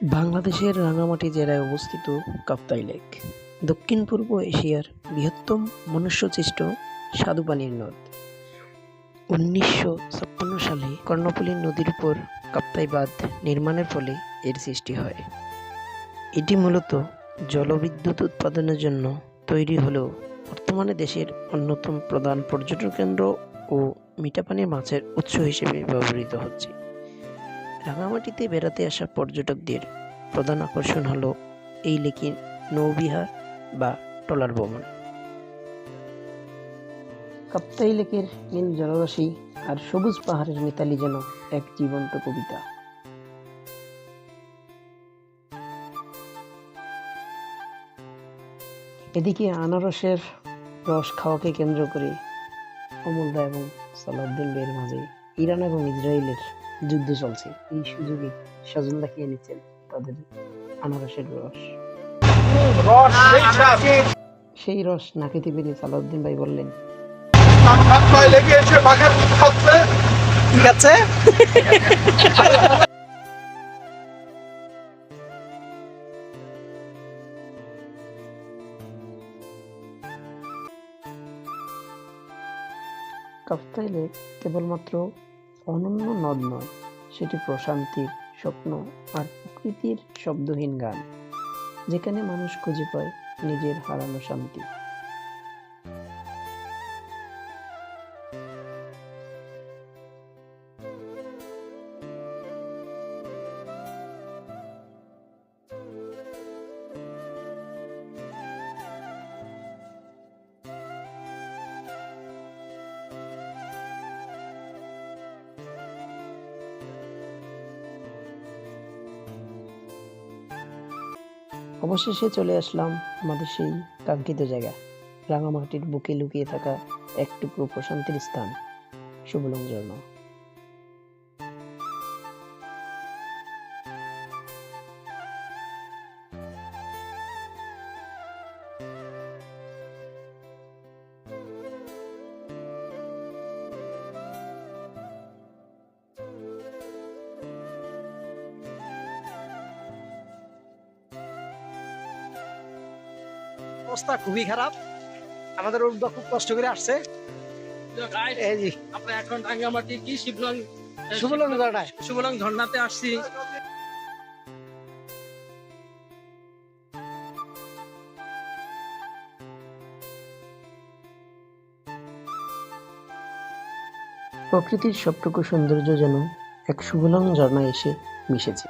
বাংলাদেশের রাঙামাটি জেলায় অবস্থিত কাপ্তাই লেক দক্ষিণ-পূর্ব এশিয়ার বৃহত্তম মনুষ্যসৃষ্ট স্বাদুপানির নদ। ১৯৫৬ সালে কর্ণফুলী নদীর উপর কাপ্তাই বাঁধ নির্মাণের ফলে এর সৃষ্টি হয়। এটি মূলত জলবিদ্যুৎ উৎপাদনের জন্য তৈরি হলেও বর্তমানে দেশের অন্যতম প্রধান পর্যটন কেন্দ্র ও মিঠা পানির মাছের উৎস হিসেবে ব্যবহৃত হচ্ছে। রাঙামাটিতে বেড়াতে আসা পর্যটকদের প্রধান আকর্ষণ হল এই লেকের নৌবিহার বা ট্রলার ভ্রমণ। কাপ্তাই লেকের নীল জলরাশি আর সবুজ পাহাড়ের মিতালি যেন এক জীবন্ত কবিতা। এদিকে আনারসের রস খাওয়াকে কেন্দ্র করে অমলদা এবং সালাউদ্দিন ভাইয়ের মাঝে ইরান এবং ইসরায়েলের যুদ্ধ চলছে। এই সুযোগে সজলদা খেয়ে নিচ্ছেন তাদের আনারসের রস। সেই রস না খেতে পেরে সালাউদ্দিন ভাই বললেন, ঠিক আছে। কাপ্তাই লেক কেবলমাত্র অনন্য নদ নয়, সেটি প্রশান্তির স্বপ্ন আর প্রকৃতির শব্দহীন গান, যেখানে মানুষ খুঁজে পায় নিজের হারানো শান্তি। অবশেষে চলে আসলাম আমাদের সেই কাঙ্ক্ষিত জায়গা, রাঙামাটির বুকে লুকিয়ে থাকা এক টুকরো প্রশান্তির স্থান, শুভলং ঝর্ণা। অবস্থা খুবই খারাপ, আমাদের রোগটা খুব কষ্ট করে আসছে। আমরা এখন রাঙ্গামাটি কি শুভলং ঝর্ণাতে আসছি। প্রকৃতির সবটুকু সৌন্দর্য যেন এক শুভলং ঝর্ণায় এসে মিশেছে।